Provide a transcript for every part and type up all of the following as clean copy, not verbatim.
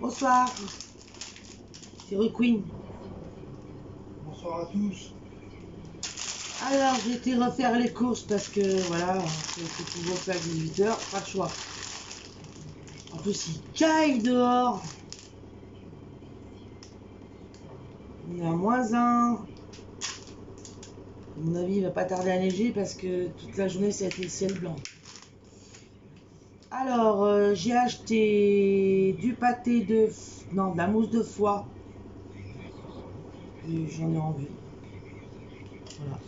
Bonsoir, c'est Queen. Bonsoir à tous. Alors, j'ai été refaire les courses parce que voilà, c'est toujours fait à 18h, pas de choix. En plus, il caille dehors. On est à -1. À mon avis, il va pas tarder à neiger parce que toute la journée, ça a été ciel blanc. Alors, j'ai acheté du pâté de... Non, de la mousse de foie. J'en ai envie. Voilà.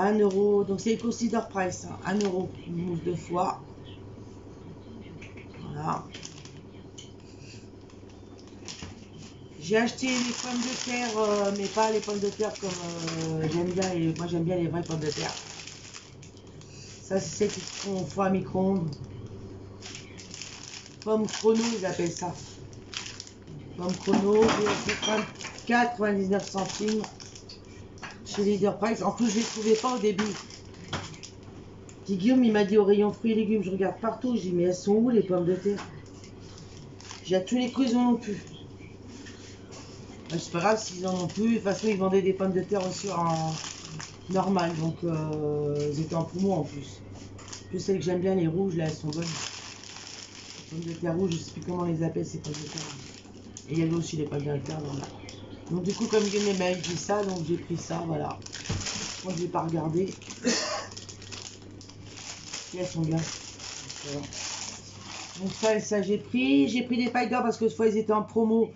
1 euro, donc c'est Consider Price, hein. 1 euro, une mousse de foie. Voilà. J'ai acheté les pommes de terre, mais pas les pommes de terre comme j'aime bien. Moi j'aime bien les vraies pommes de terre. Ça c'est celles qui se font au foie à micro-ondes. Pommes chrono, ils appellent ça. Pommes chrono, j'ai acheté 4,99 centimes chez Leader Price. En plus je les trouvais pas au début. Petit Guillaume il m'a dit au rayon fruits et légumes, je regarde partout, je dis mais elles sont où les pommes de terre? J'ai à tous les coups ils en ont plus. C'est pas grave s'ils en ont plus, de toute façon ils vendaient des pommes de terre aussi en normal, donc ils étaient en promo en plus. Plus celles que j'aime bien, les rouges là, elles sont bonnes. Les pommes de terre rouges, je sais plus comment on les appelle ces pommes de terre. Et il y avait aussi les pommes de terre, voilà. Donc du coup comme Guillaume m'a dit ça, donc j'ai pris ça, voilà. Moi je vais pas regarder. Et elles sont bien. Voilà. Donc ça j'ai pris des pailles d'or parce que cette fois ils étaient en promo.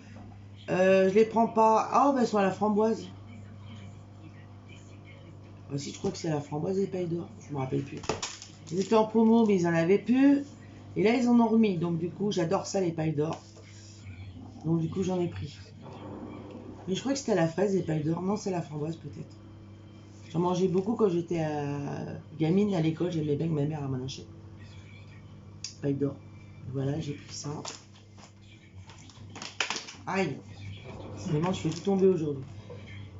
Je les prends pas. Ah, bah elles sont à la framboise. Aussi, je crois que c'est la framboise des pailles d'or. Je me rappelle plus. Ils étaient en promo, mais ils en avaient plus. Et là, ils en ont remis. Donc, du coup, j'adore ça, les pailles d'or. Donc, du coup, j'en ai pris. Mais je crois que c'était à la fraise, les pailles d'or. Non, c'est la framboise, peut-être. J'en mangeais beaucoup quand j'étais gamine à l'école. J'aimais bien que ma mère m'en achète. Pailles d'or. Voilà, j'ai pris ça. Aïe. Vraiment, je fais tout tomber aujourd'hui.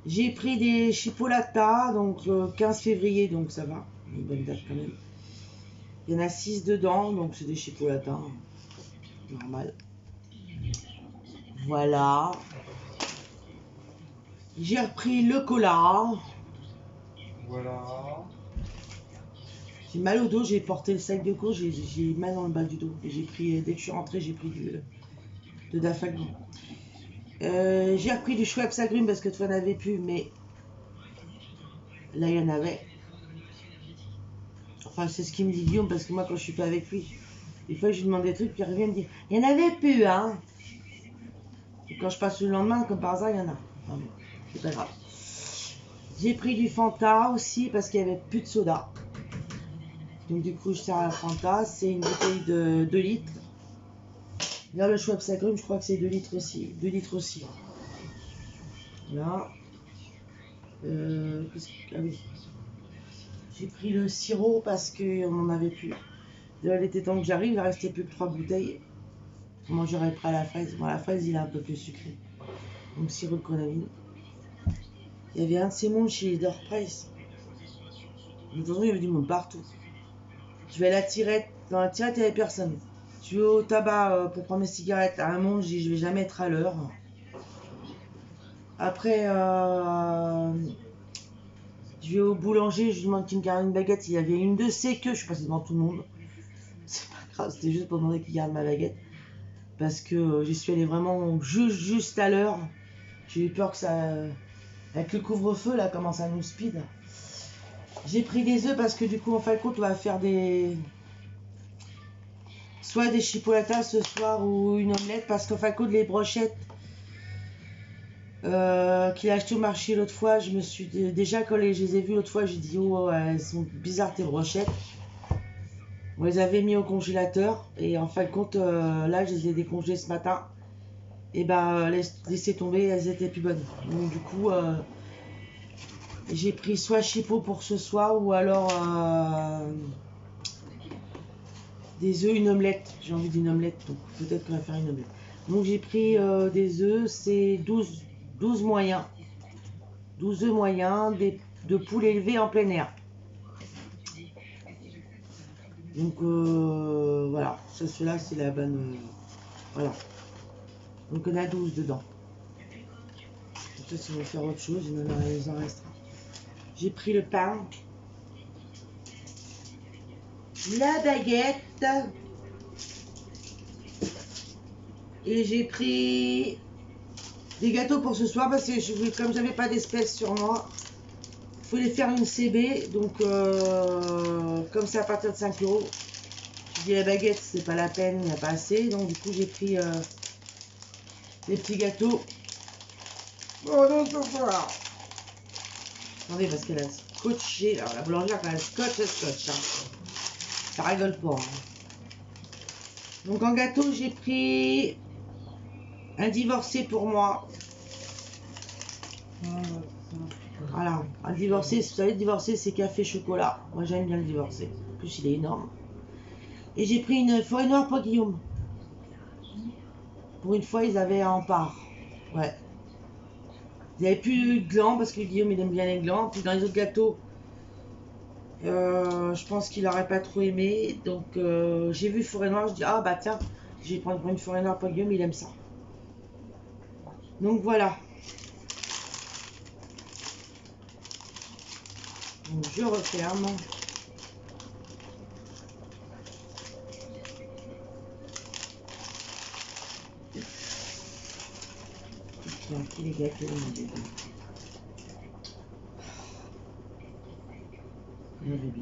J'ai pris des chipolatas, donc 15 février, donc ça va. Une bonne date quand même. Il y en a 6 dedans, donc c'est des chipolatas. Normal. Voilà. J'ai repris le cola. Voilà. J'ai mal au dos, j'ai porté le sac de course, j'ai mal dans le bas du dos. Et j'ai pris, dès que je suis rentrée, j'ai pris de Dafalgan. J'ai repris du Schweppes agrumes parce que tu n'en avais plus, mais là il y en avait. Enfin, c'est ce qu'il me dit Guillaume, parce que moi quand je suis pas avec lui, des fois je lui demande des trucs, puis il revient me dire il y en avait plus, hein. Et quand je passe le lendemain, comme par hasard, il y en a. Enfin, bon, c'est pas grave. J'ai pris du Fanta aussi parce qu'il n'y avait plus de soda. Donc du coup je sers à la Fanta, c'est une bouteille de 2 litres. Là le Schweppes agrumes, je crois que c'est 2 litres aussi. 2 litres aussi. Là. Ah oui. J'ai pris le sirop parce qu'on n'en avait plus. Là, il était temps que j'arrive, il ne restait plus que 3 bouteilles. Moi j'aurais pris à la fraise. Bon, la fraise il est un peu plus sucré. Donc sirop de grenadine. Il y avait un de ces mondes chez Leader Price. De toute façon, il y avait du monde partout. Je vais à la tirette. Dans la tirette, il n'y avait personne. Je vais au tabac pour prendre mes cigarettes. À un monde, je dis je vais jamais être à l'heure. Après, je vais au boulanger, je lui demande qu'il me garde une baguette. Il y avait une de ses queues. Je suis passée devant tout le monde. C'est pas grave, c'était juste pour demander qu'il garde ma baguette. Parce que j'y suis allée vraiment juste à l'heure. J'ai eu peur que ça... Avec le couvre-feu, là, commence à nous speed. J'ai pris des œufs parce que du coup, en fin de compte, on va faire des... Soit des chipolatas ce soir ou une omelette. Parce qu'en fin de compte, les brochettes qu'il a acheté au marché l'autre fois, je me suis... Déjà, quand je les ai vues l'autre fois, j'ai dit, oh, elles sont bizarres tes brochettes. On les avait mis au congélateur. Et en fin de compte, là, je les ai décongelées ce matin. Et ben, laissez tomber, elles étaient plus bonnes. Donc du coup... j'ai pris soit chipot pour ce soir ou alors des œufs, une omelette. J'ai envie d'une omelette, donc peut-être qu'on va faire une omelette. Donc j'ai pris des œufs, c'est 12 moyens. 12 œufs moyens de poules élevées en plein air. Donc voilà, cela c'est la bonne... Voilà. Donc on a 12 dedans. Peut-être si on veut faire autre chose, il en restera. J'ai pris le pain. La baguette. Et j'ai pris des gâteaux pour ce soir parce que comme j'avais pas d'espèces sur moi, il faut les faire une CB. Donc comme c'est à partir de 5 euros, je dis la baguette c'est pas la peine, il n'y a pas assez. Donc du coup j'ai pris des petits gâteaux. Attendez parce qu'elle a scotché. Alors la boulangère quand elle scotch, elle scotch. Hein. Ça rigole pas. Hein. Donc en gâteau j'ai pris un divorcé pour moi. Voilà, un divorcé, vous savez, le divorcé c'est café chocolat. Moi j'aime bien le divorcé. En plus il est énorme. Et j'ai pris une forêt noire pour Guillaume. Pour une fois ils avaient en part. Ouais. Il n'y avait plus de glands parce que Guillaume il aime bien les glands. Puis dans les autres gâteaux, je pense qu'il n'aurait pas trop aimé. Donc j'ai vu forêt noire, je dis ah bah tiens, je vais prendre une forêt noire pour Guillaume, il aime ça. Donc voilà. Donc je referme. Qui les gâteaux, mon bébé. Mon bébé.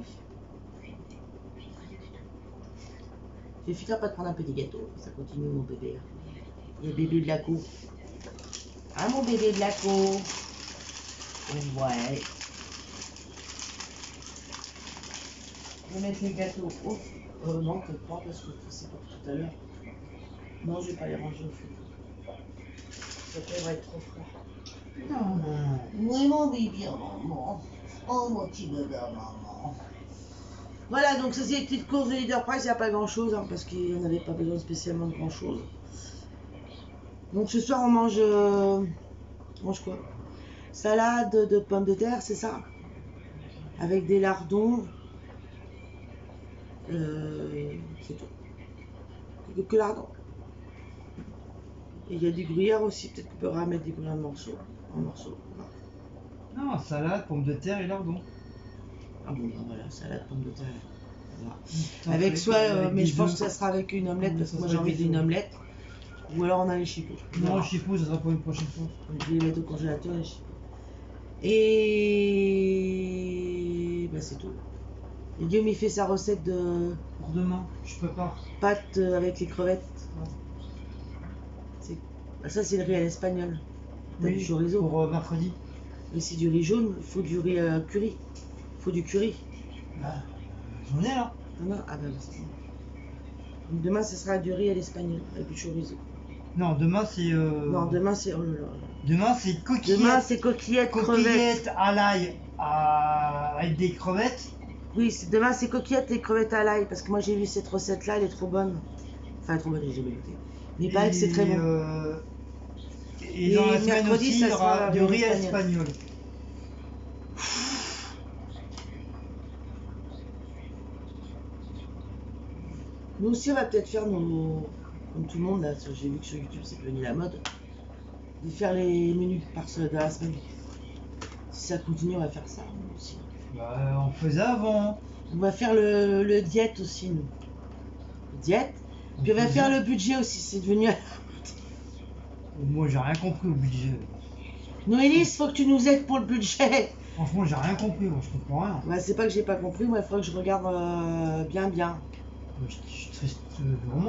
Je vais finir par te prendre un petit gâteau. Ça continue, mon bébé. Le bébé de la cour. Ah, mon bébé de la cour. Ouais. Je vais mettre les gâteaux. Oh. Non, peut-être pas parce que c'est pour tout à l'heure. Non, je vais pas les ranger au frigo. Ça va être trop froid. Non. Oui, mon bébé, maman. Oh, mon petit bébé, maman. Voilà, donc ça c'est les petites courses de Leader Price, il n'y a pas grand chose, hein, parce qu'il n'y en avait pas besoin spécialement de grand chose. Donc ce soir on mange quoi? Salade de pommes de terre, c'est ça? Avec des lardons. C'est tout. Que lardons. Et il y a du gruyère aussi, peut-être qu'on peut remettre des gruyères en morceaux. Non, salade, pommes de terre et lardons. Ah bon, ben voilà, salade, pommes de terre. Voilà. Avec soit, mais je pense que ça sera avec une omelette, parce que moi j'ai envie d'une omelette. Ou alors on a les chipots. Non, les chipots, ça sera pour une prochaine fois. Je vais les mettre au congélateur, les chipots. Et bah c'est tout. Et Guillaume il fait sa recette de... Pour demain, je prépare. Pâtes avec les crevettes. Bah, ça c'est le riz à l'espagnol. Oui, du chorizo. pour mercredi. Mais c'est du riz jaune, il faut du riz curry. Il faut du curry. Bah, j'en ai là. Non, ah bah c'est bon. Demain ce sera du riz à l'espagnol avec du chorizo. Non, demain c'est... Non, demain c'est... Oh là là. Demain c'est coquillettes. Demain c'est coquillettes, Coquillettes à l'ail avec des crevettes. Oui, demain c'est coquillettes et crevettes à l'ail, parce que moi j'ai vu cette recette là, elle est trop bonne. Enfin, elle est trop bonne, j'ai jamais goûté. Mais il paraît que c'est très bon. Et dans la semaine mercredi, aussi, il y aura du riz à l'espagnol. Nous aussi on va peut-être faire nos... Comme tout le monde, là, j'ai vu que sur YouTube c'est devenu la mode. De faire les menus de la semaine. Si ça continue, on va faire ça nous aussi. Bah, on faisait avant. On va faire le diète aussi, nous. Le diète. Puis on va faire le budget aussi, c'est devenu... Moi j'ai rien compris au budget. Noélis, faut que tu nous aides pour le budget. Franchement, j'ai rien compris, moi je comprends rien. Bah, c'est pas que j'ai pas compris, moi il faudrait que je regarde bien.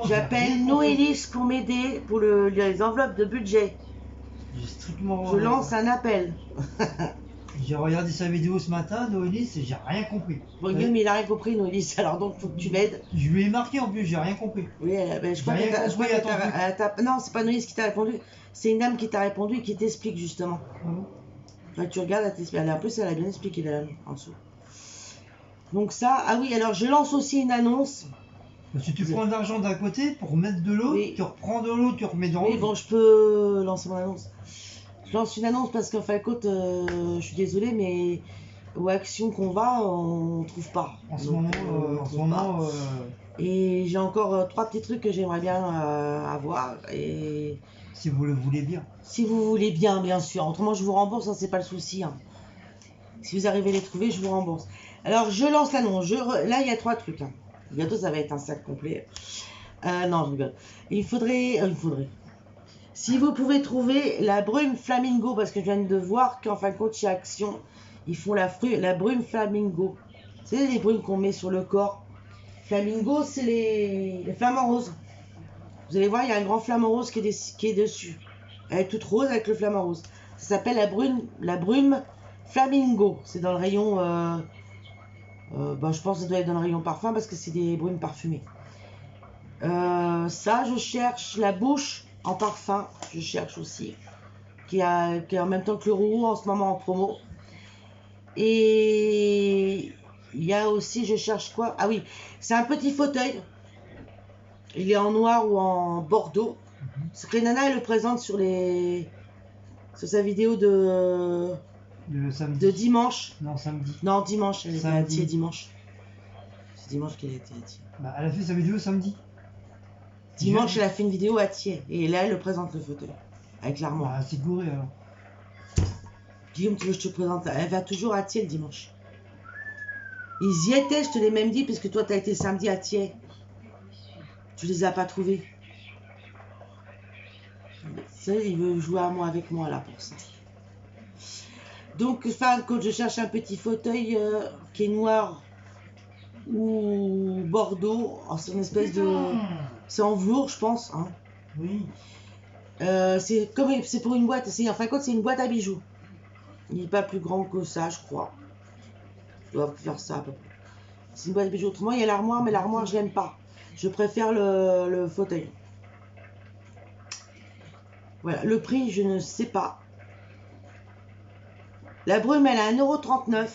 J'appelle Noélis pour m'aider pour les enveloppes de budget. J'ai strictement... Je lance un appel. J'ai regardé sa vidéo ce matin, Noélis, et j'ai rien compris. Bon, Guillaume, il a rien compris, Noélis, alors donc faut que tu m'aides. Je lui ai marqué en plus, j'ai rien compris. Oui, je crois que non, c'est pas Noélis qui t'a répondu, c'est une dame qui t'a répondu et qui t'explique justement. Enfin, tu regardes, en plus elle a bien expliqué la dame en dessous. Donc ça, ah oui, alors je lance aussi une annonce. Parce que tu prends de l'argent d'un côté pour mettre de l'eau, oui. Tu reprends de l'eau, tu remets dans l'eau. Oui, bon, je peux lancer mon annonce. Je lance une annonce parce qu'en fin de compte, je suis désolée, mais aux actions qu'on va, on trouve pas. En ce moment, Et j'ai encore 3 petits trucs que j'aimerais bien avoir. Et Si vous le voulez bien. si vous voulez bien sûr. Autrement, je vous rembourse, hein, c'est pas le souci. Hein. Si vous arrivez à les trouver, je vous rembourse. Alors, je lance l'annonce. Là, il y a 3 trucs. Hein. Bientôt, ça va être un sac complet. Non, je rigole. Il faudrait... Si vous pouvez trouver la brume flamingo, parce que je viens de voir qu'en fin de compte, chez Action, ils font la brume flamingo. C'est les brumes qu'on met sur le corps. Flamingo, c'est les flamants roses. Vous allez voir, il y a un grand flamant rose qui est dessus. Elle est toute rose avec le flamant rose. Ça s'appelle la brume flamingo. C'est dans le rayon... je pense que ça doit être dans le rayon parfum parce que c'est des brumes parfumées. Ça, je cherche la bouche en parfum. Je cherche aussi. Qui est en même temps que le roux en ce moment en promo. Et il y a aussi, je cherche quoi? Ah oui, c'est un petit fauteuil. Il est en noir ou en bordeaux. Ce que Nana elle le présente sur sa vidéo de dimanche. Non, samedi. Non, dimanche. Elle était à Samedi. Thiers dimanche. C'est dimanche qu'elle était à Thiers. Bah, elle a fait sa vidéo samedi. Dimanche, elle a fait une vidéo à Thiers. Et là, elle le présente le fauteuil. Avec l'armoire. Bah, c'est gouré alors. Guillaume, tu veux que je te présente? Elle va toujours à Thiers le dimanche. Ils y étaient, je te l'ai même dit, puisque toi, tu as été samedi à Thiers. Tu les as pas trouvés. Il veut jouer à moi avec moi là pour ça. Donc, quand je cherche un petit fauteuil qui est noir ou bordeaux, c'est une espèce de... C'est en velours, je pense. Hein. Oui. C'est pour une boîte. En fin de compte, c'est une boîte à bijoux. Il n'est pas plus grand que ça, je crois. Je dois faire ça à peu près. C'est une boîte à bijoux. Autrement, il y a l'armoire, mais l'armoire, je l'aime pas. Je préfère le fauteuil. Voilà, le prix, je ne sais pas. La brume, elle a 1,39 €.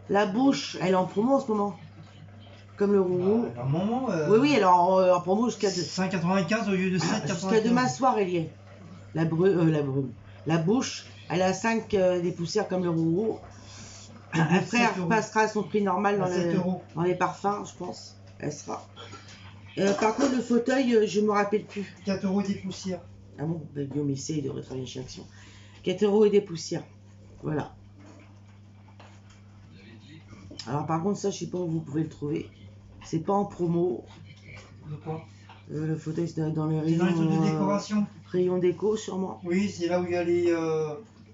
La bouche, elle est en promo en ce moment. Comme le roux. À un moment. Oui, elle est en promo jusqu'à 5,95 au lieu de 7,95. jusqu'à demain soir, elle y est. La brume. La bouche, elle a 5 des poussières comme le roux. Après, elle passera à son prix normal dans les parfums, je pense. Elle sera. Par contre, le fauteuil, je me rappelle plus. 4 € des poussières. Ah bon, Guillaume essaye de retravailler chez Action. 4 € et des poussières. Voilà. Alors par contre, ça, je sais pas où vous pouvez le trouver. C'est pas en promo. De quoi? Le fauteuil, c'est dans le rayon. C'est dans les trucs de décoration. Rayon déco, sûrement. Oui, c'est là où il y a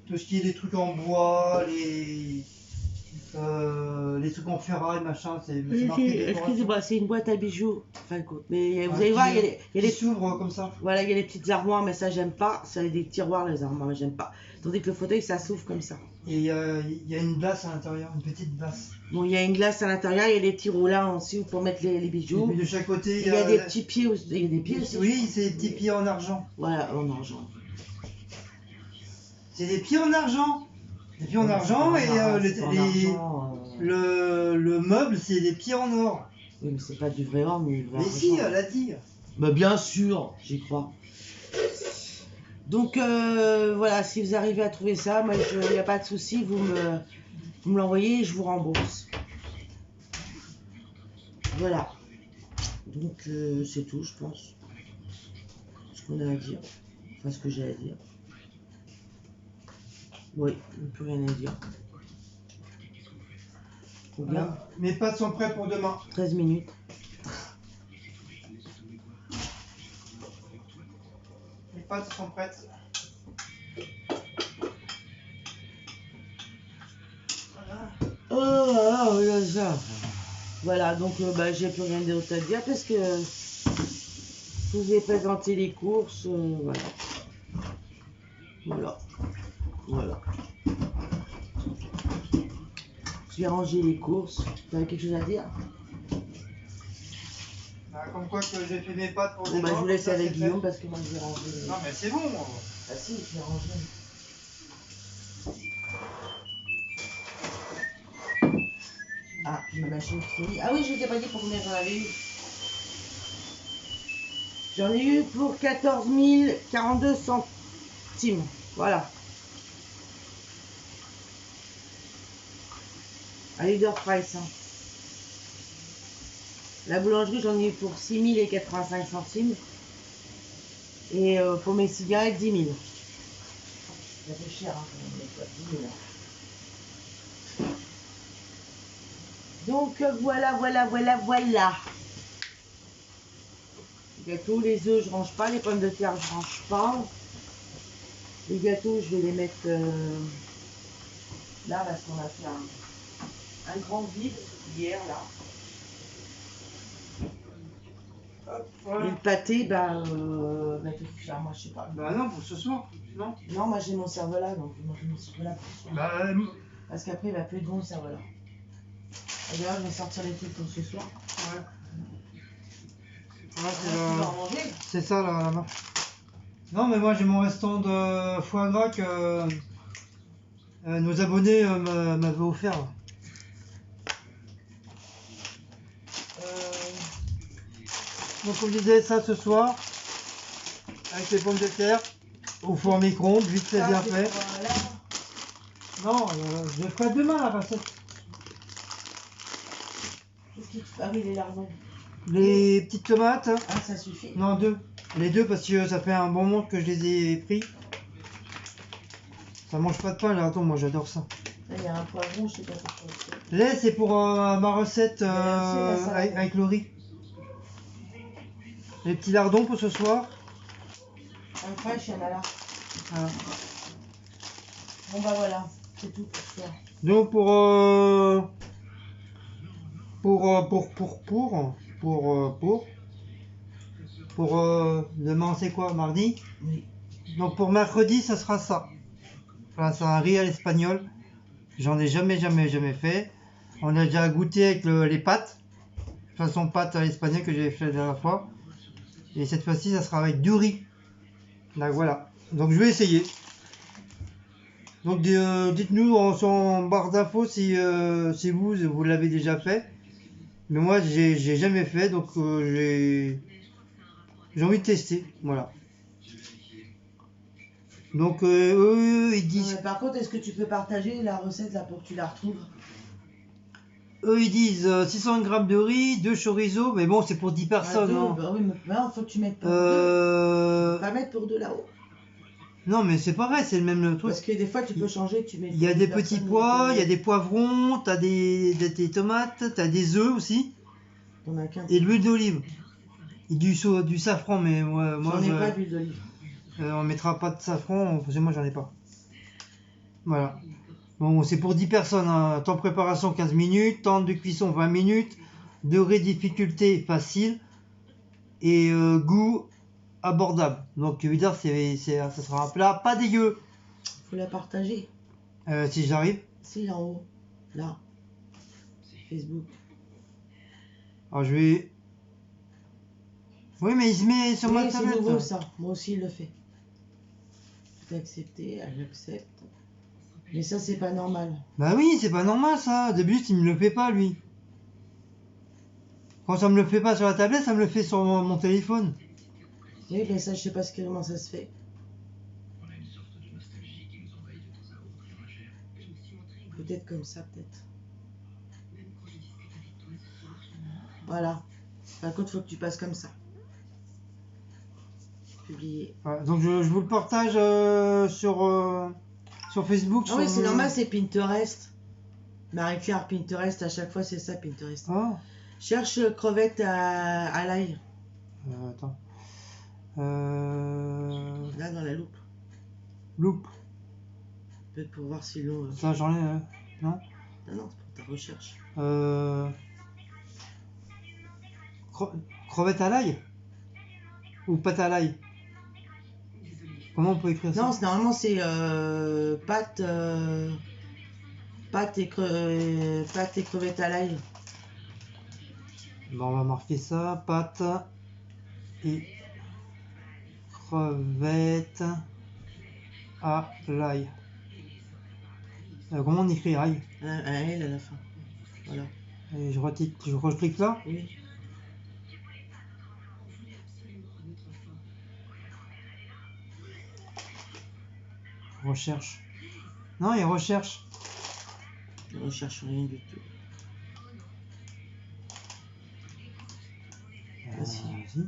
tout ce qui est des trucs en bois, les trucs en ferraille, machin. C'est marqué excusez-moi, c'est une boîte à bijoux. Enfin, mais vous allez voir, il y a des s'ouvrent comme ça. Voilà, il y a les petites armoires, mais ça, j'aime pas. Ça, il y a des tiroirs, les armoires, mais j'aime pas. Tandis que le fauteuil, ça s'ouvre comme ça. Et il y a une glace à l'intérieur, une petite glace. Bon, il y a une glace à l'intérieur, il y a des petits roulants aussi pour mettre les bijoux. Et puis de chaque côté, il y a des petits pieds aussi. Il y a des pieds aussi. Oui, c'est des petits pieds en argent. Voilà, en argent. C'est des pieds en argent. Des pieds en argent et le meuble, c'est des pieds en or. Oui, mais c'est pas du vrai or, mais du vrai mais argent. si, elle a dit. Bah, bien sûr, j'y crois. Donc, voilà, si vous arrivez à trouver ça, moi, il n'y a pas de souci, vous me l'envoyez et je vous rembourse. Voilà. Donc, c'est tout, je pense. Ce qu'on a à dire. Enfin, ce que j'ai à dire. Oui, il n'y a plus rien à dire. Bien. Mes pâtes sont prêtes pour demain. 13 minutes. Les pâtes sont prêtes. Oh, ça. Voilà, donc j'ai plus rien d'autre à dire parce que je vous ai présenté les courses. Voilà. Je vais ranger les courses. Vous avez quelque chose à dire? Bah, comme quoi que j'ai fait mes pâtes pour demain. Je vous laisse avec Guillaume parce que moi je vais ranger. Non mais c'est bon. Ah si, je vais ranger. Ah, ma machine finit. Ah oui, je ne t'ai pas dit pour combien j'en avais eu. J'en ai eu pour 14 042 centimes. Voilà. À leader price. Hein. La boulangerie, j'en ai eu pour 6 085 centimes. Et pour mes cigarettes, 10 000. Ça fait cher, hein, quand même, quoi, 10 000. Donc voilà. Les gâteaux, les œufs, je range pas. Les pommes de terre, je range pas. Les gâteaux, je vais les mettre là parce qu'on a fait un grand vide hier là. Hop, voilà. Et le pâté, bah tout ça, moi je sais pas. Bah non, pour ce soir, non. Non, moi j'ai mon cerveau-là, donc je vais manger mon cerveau-là pour ce soir. Bah, parce qu'après il va plus être bon le cerveau-là. D'ailleurs, je vais sortir les trucs pour ce soir. ouais. Ah, tu vas en manger? C'est ça là-bas. Non, mais moi j'ai mon restant de foie gras que nos abonnés m'avaient offert. Donc on disait ça ce soir, avec les pommes de terre, au four micro-ondes, vite fait bien fait. Voilà. Non, je ferai demain la recette. Ah oui, les lardons. Les petites tomates. Ah, ça suffit. Non, 2. Les 2 parce que ça fait un bon moment que je les ai pris. Ça mange pas de pain, les lardons, moi j'adore ça. Là, il y a un poivron, je sais pas pourquoi. Lait, c'est pour ma recette avec le riz. Les petits lardons pour ce soir. Un fraîche, il y en a là. Voilà. Bon bah voilà, c'est tout pour ce soir. Donc demain c'est quoi, mardi? Oui. Donc pour mercredi ça sera ça. Enfin, c'est un riz à l'espagnol. J'en ai jamais fait. On a déjà goûté avec les pâtes. Façon pâte à l'espagnol que j'avais fait la dernière fois. Et cette fois-ci ça sera avec du riz. Donc voilà. Donc je vais essayer. Donc dites-nous en barre d'infos si vous l'avez déjà fait. Mais moi j'ai jamais fait, donc j'ai envie de tester. Voilà. Donc eux ils disent. Par contre, est-ce que tu peux partager la recette là pour que tu la retrouves? Eux ils disent 600 g de riz, 2 chorizo, mais bon c'est pour 10 personnes. Ah, Hein. bah oui, mais non, faut que tu mettes pour deux. Pas mettre pour deux là-haut. Non mais c'est pareil, c'est le même truc. Parce que des fois tu peux changer, tu mets. Il y a des petits pois, il y a des poivrons, t'as des tomates, t'as des œufs aussi. T'en as qu'un. Et de l'huile d'olive. Et du safran, mais moi j'en ai pas d'huile d'olive. On mettra pas de safran, parce que moi j'en ai pas. Voilà. Bon, c'est pour 10 personnes. Hein. Temps de préparation 15 minutes, temps de cuisson 20 minutes, durée difficulté facile et goût abordable. Donc, je veux dire, ça sera un plat pas dégueu. Faut la partager. Si j'arrive. C'est en haut. Là. Facebook. Alors, je vais. Oui, mais il se met sur ma tablette. C'est nouveau ça. Moi aussi, il le fait. Tout accepté, j'accepte. Mais ça, c'est pas normal. Bah oui, c'est pas normal ça. Au début, il me le fait pas, lui. Quand ça me le fait pas sur la tablette, ça me le fait sur mon téléphone. Oui, mais ça, je sais pas comment ça se fait. Peut-être comme ça, peut-être. Voilà. Par contre, faut que tu passes comme ça. Publier. Voilà, donc je vous le partage sur Facebook. Ah oui, c'est normal, c'est Pinterest. Marie-Claire, Pinterest, à chaque fois, c'est ça, Pinterest. Ah. Cherche crevettes à l'ail. Attends. Là, dans la loupe. Loupe. Peut-être pour voir si l'eau. Ça, j'en ai. Non. Non, c'est pour ta recherche. Crevettes à l'ail. Ou pâte à l'ail. Comment on peut écrire ça? Non, normalement c'est pâte et crevettes à l'ail. Bon, on va marquer ça. Pâte et crevettes à l'ail. Comment on écrit ail? Ail à la fin. Voilà. Et je reclique là. Oui. Recherche. Non, il recherche. Je recherche rien du tout. Vas-y. Vas-y.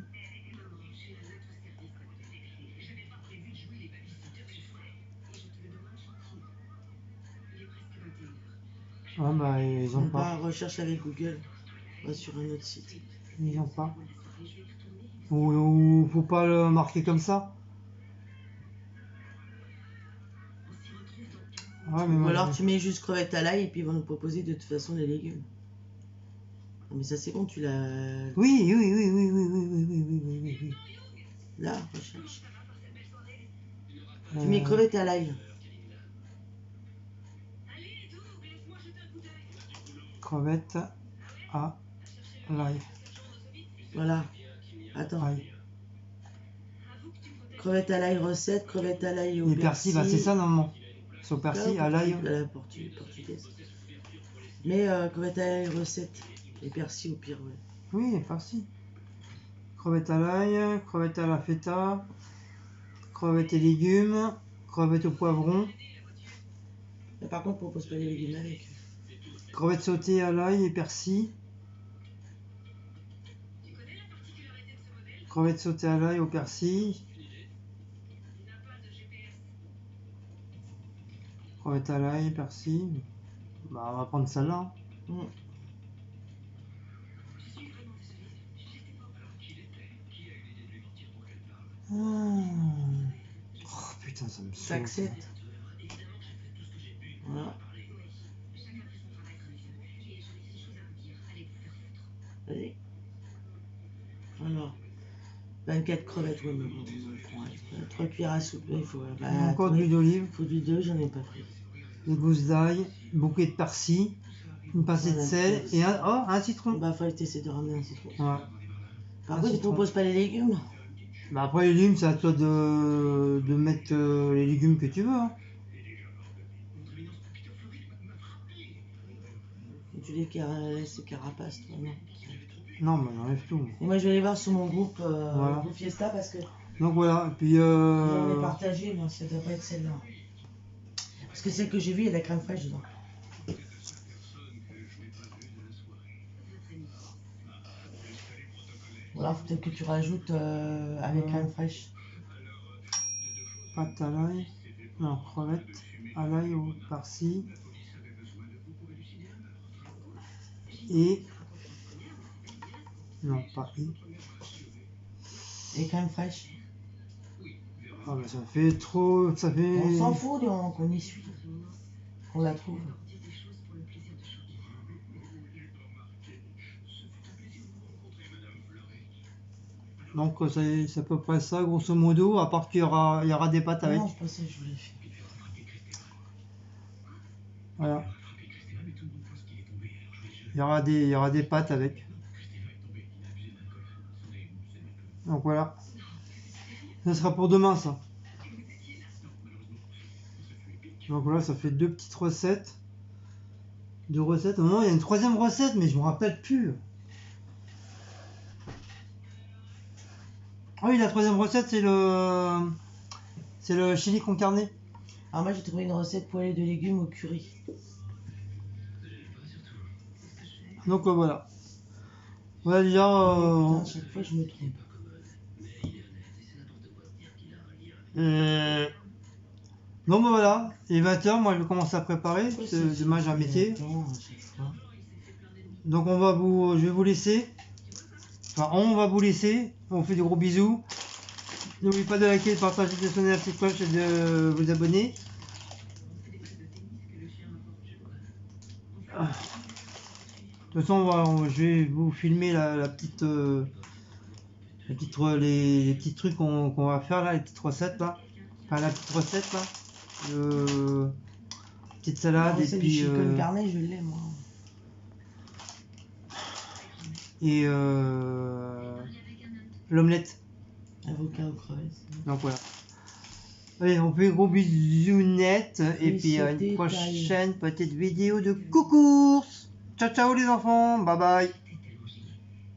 Ah bah ils ont On part pas. à recherche avec Google. On va sur un autre site. Ils ont pas. Ou faut pas le marquer comme ça. Ouais, mais Ou moi, alors tu mets juste crevettes à l'ail et puis ils vont nous proposer de toute façon des légumes. Non, mais ça c'est bon, tu l'as. Oui, oui, oui, oui, oui, oui, oui, oui, oui, oui, oui, oui. Là, recherche. Tu mets crevettes à l'ail. Crevettes à l'ail. Voilà. Attends. Ail. Crevettes à l'ail recette, crevettes à l'ail au Les persil, bah c'est ça normalement. C'est au persil, à l'ail. À la portugaise. Mais crevettes à l'ail recette. Les persil au pire, ouais. Oui, les persil. Crevettes à l'ail, crevettes à la feta, crevettes et légumes, crevettes au poivron, Mais par contre, propose pas les légumes avec. crevettes sautées à l'ail et persil. Crevettes sautées à l'ail au persil. Crevettes à l'ail, persil. Bah on va prendre celle-là. Mm. Oh putain, ça me saoule. T'acceptes. Voilà. Vas-y. Alors. 24 crevettes, ouais, mais bon, on prend 3 cuillères à soupe, il faut. Bah, Encore de l'huile d'olive, faut de l'huile d'olive, j'en ai pas pris. des gousses d'ail, un bouquet de persil, une pincée de sel et un citron. Bah, fallait que t'essaies de ramener un citron. Ouais. Par contre, ils proposent pas les légumes. Bah après les légumes, c'est à toi de mettre les légumes que tu veux. Hein. Tu les laisses carapaces, toi, non? Non, mais on enlève tout. Et moi, je vais aller voir sur mon groupe, Voilà. groupe Fiesta parce que Donc voilà, et puis j'en ai partagé, moi, ça doit pas être celle-là. Parce que celle que j'ai vue, il y a de la crème fraîche dedans. Ou alors, faut peut-être que tu rajoutes avec crème fraîche. pâte à l'ail, non, crevettes à l'ail au persil. Et non, pas Et crème fraîche. Ah bah ça fait trop, ça fait. On s'en fout qu'on y suit, qu'on la trouve. Donc c'est à peu près ça, grosso modo, à part qu'il y aura des pâtes avec. Non, je pensais que je voulais faire. Voilà. Il y aura des pâtes avec. Donc voilà. Ça sera pour demain ça. Donc voilà, ça fait deux petites recettes. Deux recettes. Non, il y a une troisième recette, mais je me rappelle plus. Ah oui, la troisième recette, c'est le chili con carne. Alors moi, j'ai trouvé une recette poêlée de légumes au curry. Donc voilà. Voilà déjà. Putain, à chaque fois, je me trompe. Donc bah voilà, il est 20h, moi je vais commencer à préparer, demain j'ai un métier. Donc je vais vous laisser. Enfin on va vous laisser, on vous fait des gros bisous. N'oubliez pas de liker, de partager, de sonner la petite cloche et de vous abonner. De toute façon je vais vous filmer les petits trucs qu'on va faire là, les petites recettes là. Enfin la petite recette là. Petite salade et puis chicken carnet, je l'ai moi. Et l'omelette. Avocat aux crevettes. Donc voilà. Allez, on fait gros bisounettes et puis à une c'était prochaine petite vidéo de coucours. Ciao ciao les enfants, bye bye.